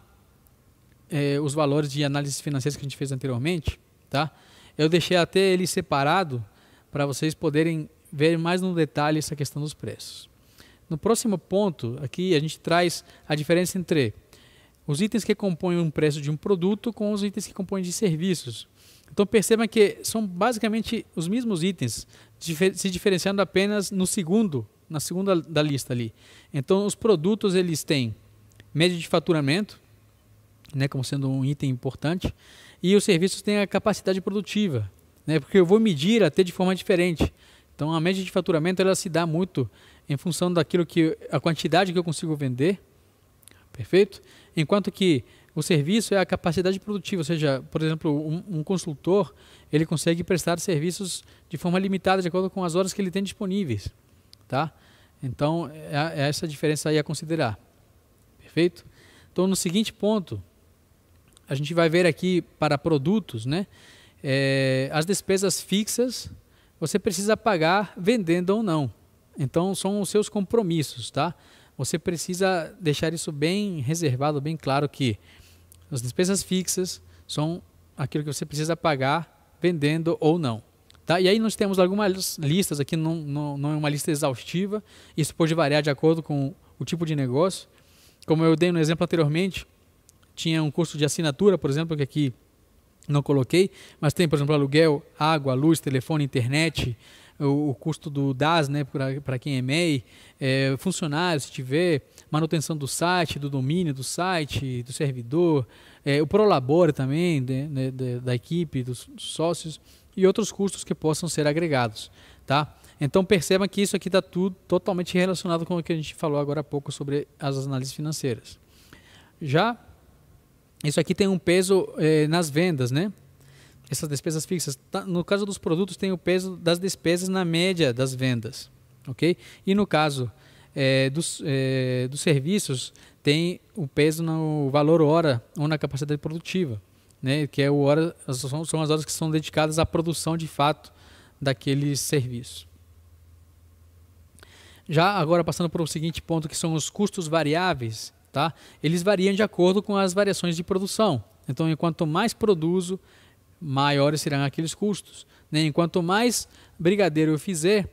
Speaker 1: os valores de análises financeiras que a gente fez anteriormente. Tá? Eu deixei até ele separado para vocês poderem ver mais no detalhe essa questão dos preços. No próximo ponto, aqui a gente traz a diferença entre os itens que compõem um preço de um produto com os itens que compõem de serviços. Então perceba que são basicamente os mesmos itens, se diferenciando apenas na segunda da lista ali. Então os produtos eles têm média de faturamento, né, como sendo um item importante, e os serviços têm a capacidade produtiva, né, porque eu vou medir até de forma diferente. Então a média de faturamento ela se dá muito em função a quantidade que eu consigo vender, perfeito? Enquanto que o serviço é a capacidade produtiva, ou seja, por exemplo, um consultor ele consegue prestar serviços de forma limitada de acordo com as horas que ele tem disponíveis, tá? Então é essa diferença aí a considerar, perfeito? Então no seguinte ponto a gente vai ver aqui para produtos, né? As despesas fixas você precisa pagar vendendo ou não. Então são os seus compromissos, tá? Você precisa deixar isso bem reservado, bem claro que as despesas fixas são aquilo que você precisa pagar vendendo ou não. Tá? E aí nós temos algumas listas aqui, não é uma lista exaustiva, isso pode variar de acordo com o tipo de negócio. Como eu dei no exemplo anteriormente, tinha um custo de assinatura, por exemplo, que aqui não coloquei, mas tem, por exemplo, aluguel, água, luz, telefone, internet, o custo do DAS, né, para quem é MEI, funcionários, se tiver, manutenção do site, do domínio do site, do servidor, o Prolabore também, da equipe, dos sócios, e outros custos que possam ser agregados. Tá? Então perceba que isso aqui está tudo totalmente relacionado com o que a gente falou agora há pouco sobre as análises financeiras. Já isso aqui tem um peso nas vendas, né? Essas despesas fixas. No caso dos produtos, tem o peso das despesas na média das vendas. Okay? E no caso dos serviços, tem o peso no valor hora ou na capacidade produtiva, né? Que são as horas que são dedicadas à produção de fato daquele serviço. Já agora passando para o seguinte ponto, que são os custos variáveis. Tá? Eles variam de acordo com as variações de produção. Então, enquanto mais produzo, maiores serão aqueles custos. Né? Enquanto mais brigadeiro eu fizer,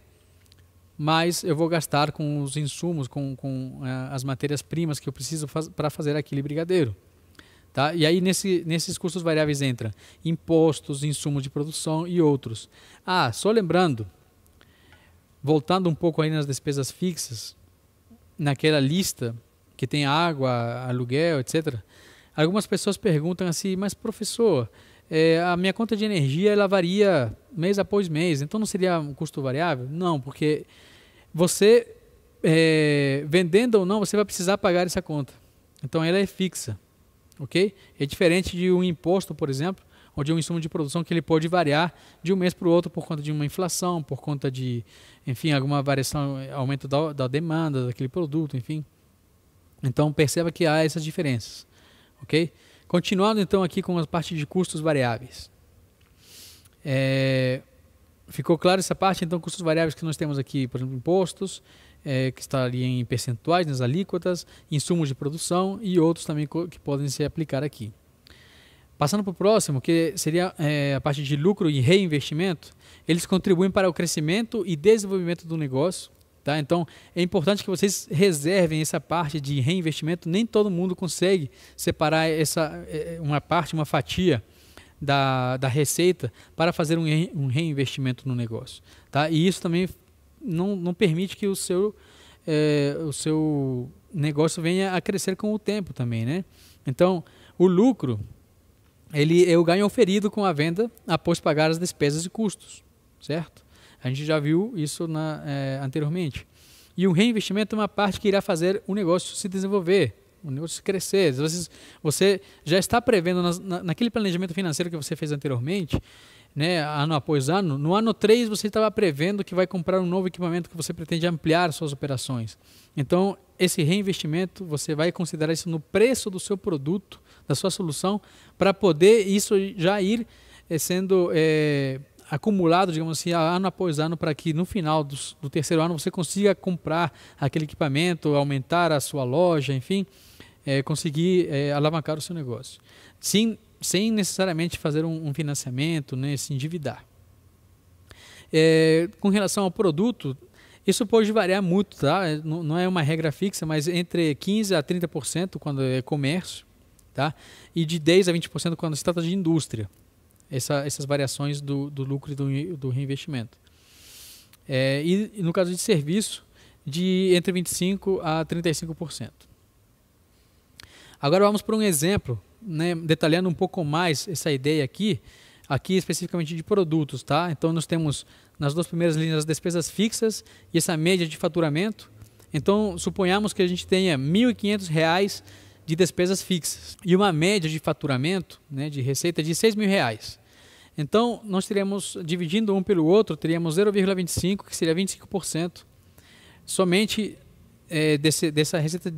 Speaker 1: mais eu vou gastar com os insumos, com as matérias-primas que eu preciso para fazer aquele brigadeiro. Tá? E aí nesses custos variáveis entram impostos, insumos de produção e outros. Só lembrando, voltando um pouco aí nas despesas fixas, naquela lista que tem água, aluguel, etc., Algumas pessoas perguntam assim, mas professor, a minha conta de energia ela varia mês após mês, então não seria um custo variável? Não, porque você, vendendo ou não, você vai precisar pagar essa conta. Então ela é fixa, ok? É diferente de um imposto, por exemplo, ou de um insumo de produção que ele pode variar de um mês para o outro por conta de uma inflação, por conta de, enfim, alguma variação, aumento da demanda daquele produto, enfim. Então perceba que há essas diferenças, ok? Continuando então aqui com a parte de custos variáveis. Ficou claro essa parte? Então custos variáveis que nós temos aqui, por exemplo, impostos, que está ali em percentuais, nas alíquotas, insumos de produção e outros também que podem se aplicar aqui. Passando para o próximo, que seria a parte de lucro e reinvestimento, eles contribuem para o crescimento e desenvolvimento do negócio. Tá? Então, é importante que vocês reservem essa parte de reinvestimento. Nem todo mundo consegue separar uma fatia da receita para fazer um reinvestimento no negócio. Tá? E isso também não permite que o seu negócio venha a crescer com o tempo também, né? Então, o lucro ele é o ganho oferido com a venda após pagar as despesas e custos, certo? A gente já viu isso anteriormente. E o reinvestimento é uma parte que irá fazer o negócio se desenvolver, o negócio crescer. Você já está prevendo naquele planejamento financeiro que você fez anteriormente, né, ano após ano. No ano 3 você estava prevendo que vai comprar um novo equipamento que você pretende ampliar suas operações. Então, esse reinvestimento, você vai considerar isso no preço do seu produto, da sua solução, para poder isso já ir sendo acumulado, digamos assim, ano após ano, para que no final do terceiro ano você consiga comprar aquele equipamento, aumentar a sua loja, enfim, conseguir alavancar o seu negócio. Sem necessariamente fazer um financiamento, né, se endividar. Com relação ao produto, isso pode variar muito, tá? Não é uma regra fixa, mas entre 15% a 30% quando é comércio, tá? E de 10% a 20% quando se trata de indústria. Essas variações do lucro e do reinvestimento. E no caso de serviço, entre 25% a 35%. Agora vamos para um exemplo, né, detalhando um pouco mais essa ideia aqui especificamente de produtos, tá? Então nós temos nas duas primeiras linhas as despesas fixas e essa média de faturamento. Então suponhamos que a gente tenha R$ 1.500 de despesas fixas e uma média de faturamento, né, de receita de R$ 6.000. Então nós teríamos, dividindo um pelo outro, teríamos 0,25, que seria 25%, somente dessa receita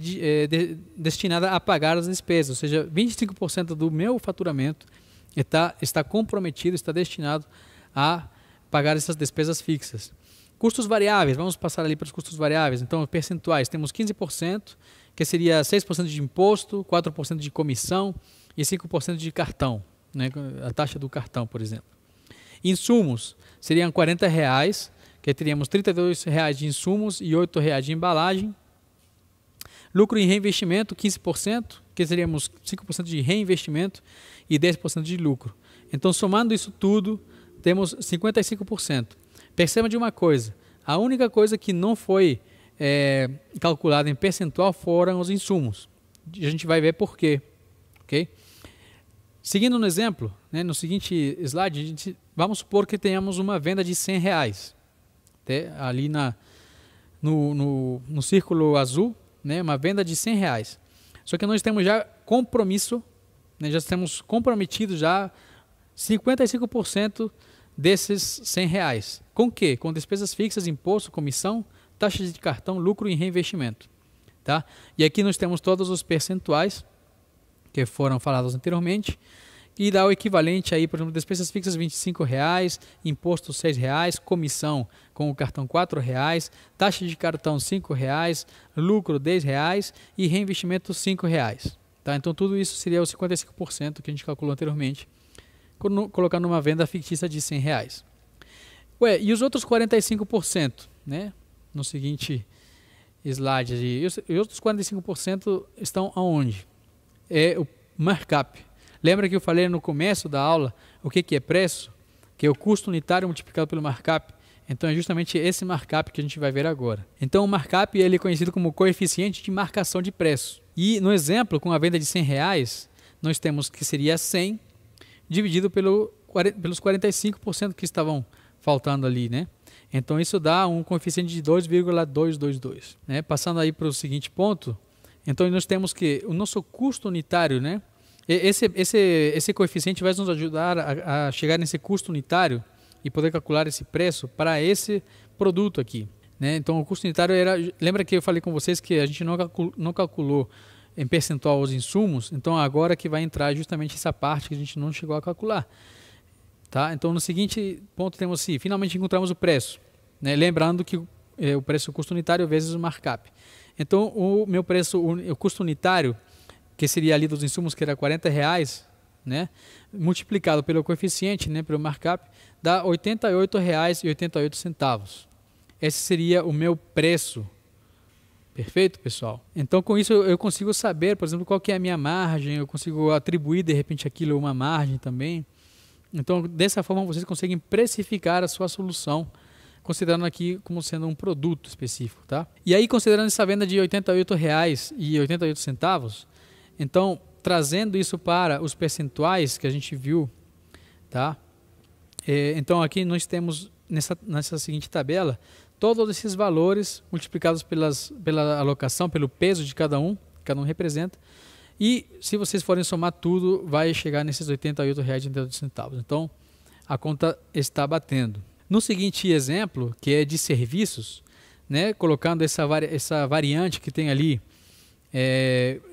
Speaker 1: destinada a pagar as despesas, ou seja, 25% do meu faturamento está comprometido, está destinado a pagar essas despesas fixas. Custos variáveis, vamos passar ali para os custos variáveis. Então, percentuais, temos 15%, que seria 6% de imposto, 4% de comissão e 5% de cartão, né, a taxa do cartão, por exemplo. Insumos, seriam R$ 40, que teríamos R$ 32,00 de insumos e R$ 8,00 de embalagem. Lucro em reinvestimento, 15%, que teríamos 5% de reinvestimento e 10% de lucro. Então, somando isso tudo, temos 55%. Perceba de uma coisa, a única coisa que não foi calculada em percentual foram os insumos. A gente vai ver por quê. Okay? Seguindo no exemplo, né, no seguinte slide, vamos supor que tenhamos uma venda de R$ 100. Ali no círculo azul, né, uma venda de R$ 100. Só que nós temos já compromisso, né, já estamos comprometidos já 55% desses R$ 100. Com o quê? Com despesas fixas, imposto, comissão, taxas de cartão, lucro e reinvestimento. Tá? E aqui nós temos todos os percentuais que foram falados anteriormente e dá o equivalente aí, por exemplo, despesas fixas R$ 25,00, imposto R$ 6,00, comissão com o cartão R$ 4,00, taxa de cartão R$ 5,00, lucro R$ 10,00 e reinvestimento R$ 5,00. Tá? Então tudo isso seria os 55% que a gente calculou anteriormente, colocando uma venda fictícia de R$ 100. E os outros 45%, né? No seguinte slide, e os outros 45% estão aonde? É o markup. Lembra que eu falei no começo da aula o que é preço? Que é o custo unitário multiplicado pelo markup. Então é justamente esse markup que a gente vai ver agora. Então o markup ele é conhecido como coeficiente de marcação de preço. E no exemplo, com a venda de R$ 100, nós temos que seria 100 dividido pelos 45% que estavam faltando ali, né? Então isso dá um coeficiente de 2,222, né? Passando aí para o seguinte ponto, então nós temos que o nosso custo unitário, né? Esse coeficiente vai nos ajudar a chegar nesse custo unitário e poder calcular esse preço para esse produto aqui, né? Então o custo unitário era, lembra que eu falei com vocês que a gente não calculou em percentual os insumos, então agora que vai entrar justamente essa parte que a gente não chegou a calcular. Tá? Então no seguinte ponto temos assim, finalmente encontramos o preço, né? Lembrando que o preço custo unitário vezes o markup. Então o meu preço, o custo unitário, que seria ali dos insumos, que era R$40, né? Multiplicado pelo coeficiente, né? Pelo markup, dá R$ 88,88. Esse seria o meu preço. Perfeito, pessoal? Então com isso eu consigo saber, por exemplo, qual que é a minha margem, eu consigo atribuir de repente aquilo uma margem também. Então dessa forma vocês conseguem precificar a sua solução, considerando aqui como sendo um produto específico, tá? E aí considerando essa venda de R$ 88,88, então trazendo isso para os percentuais que a gente viu, tá? Então aqui nós temos nessa seguinte tabela todos esses valores multiplicados pela alocação, pelo peso de cada um representa. E se vocês forem somar tudo, vai chegar nesses R$ 88,88. Então, a conta está batendo. No seguinte exemplo, que é de serviços, né, colocando essa variante que tem ali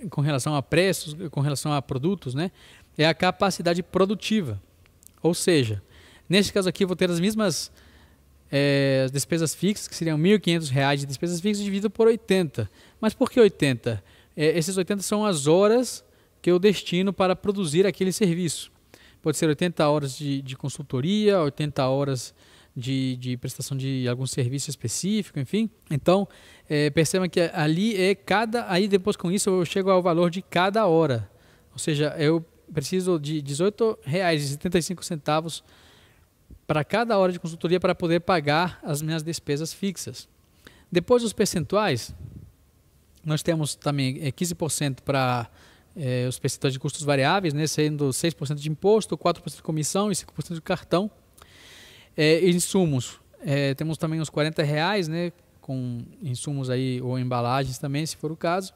Speaker 1: com relação a preços, com relação a produtos, né, é a capacidade produtiva. Ou seja, nesse caso aqui eu vou ter as mesmas as despesas fixas, que seriam R$ 1.500 de despesas fixas dividido por 80. Mas por que 80? Esses 80 são as horas que eu destino para produzir aquele serviço. Pode ser 80 horas de consultoria, 80 horas de prestação de algum serviço específico, enfim. Então, percebam que ali aí depois com isso eu chego ao valor de cada hora. Ou seja, eu preciso de R$ 18,75 para cada hora de consultoria para poder pagar as minhas despesas fixas. Depois dos percentuais, nós temos também 15% para os percentuais de custos variáveis, né, sendo 6% de imposto, 4% de comissão e 5% de cartão. Insumos, temos também os R$40, né, com insumos aí, ou embalagens também, se for o caso.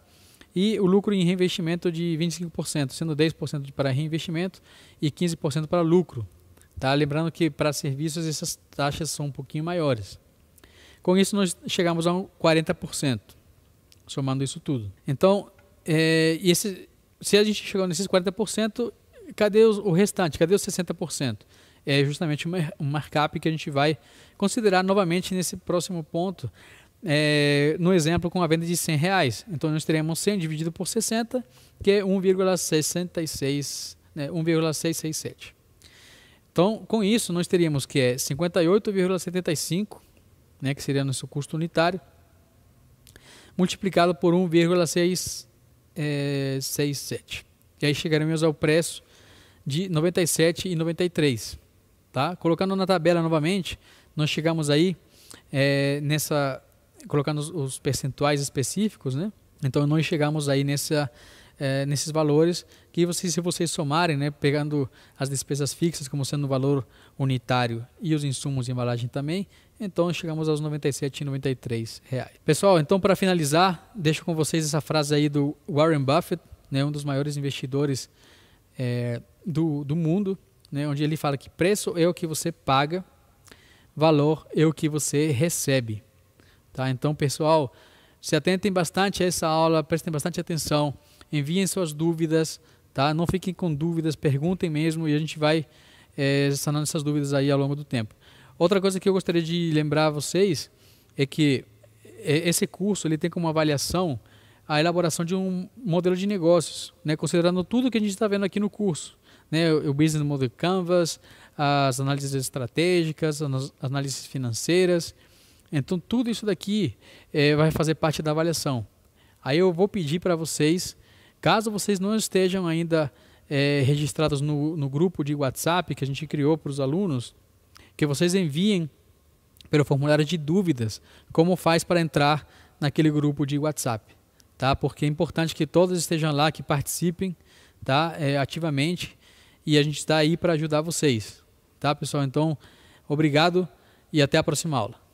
Speaker 1: E o lucro em reinvestimento de 25%, sendo 10% para reinvestimento e 15% para lucro. Tá? Lembrando que para serviços essas taxas são um pouquinho maiores. Com isso nós chegamos a 40%, somando isso tudo. Então, se a gente chegou nesses 40%, cadê o restante? Cadê os 60%? É justamente um markup que a gente vai considerar novamente nesse próximo ponto, no exemplo com a venda de R$100. Então nós teremos 100 dividido por 60, que é 1,66, né, 1,667. Então, com isso, nós teríamos que 58,75, né, que seria nosso custo unitário, multiplicado por 1,667. E aí chegaremos ao preço de R$ 97,93. Tá? Colocando na tabela novamente, nós chegamos aí, colocando os percentuais específicos, né? Então nós chegamos aí nesses valores que se vocês somarem, né, pegando as despesas fixas como sendo o valor unitário e os insumos de embalagem também, então chegamos aos R$ 97,93. Pessoal, então para finalizar, deixo com vocês essa frase aí do Warren Buffett, né, um dos maiores investidores do mundo, né, onde ele fala que preço é o que você paga, valor é o que você recebe. Tá? Então, pessoal, se atentem bastante a essa aula, prestem bastante atenção, enviem suas dúvidas, tá? Não fiquem com dúvidas, perguntem mesmo e a gente vai sanando essas dúvidas aí ao longo do tempo. Outra coisa que eu gostaria de lembrar a vocês é que esse curso ele tem como avaliação a elaboração de um modelo de negócios, né? Considerando tudo que a gente está vendo aqui no curso, né? O Business Model Canvas, as análises estratégicas, as análises financeiras. Então tudo isso daqui vai fazer parte da avaliação. Aí eu vou pedir para vocês, caso vocês não estejam ainda registrados no grupo de WhatsApp que a gente criou para os alunos, que vocês enviem pelo formulário de dúvidas como faz para entrar naquele grupo de WhatsApp, tá? Porque é importante que todos estejam lá, que participem, tá? Ativamente, e a gente está aí para ajudar vocês, tá, pessoal? Então, obrigado e até a próxima aula.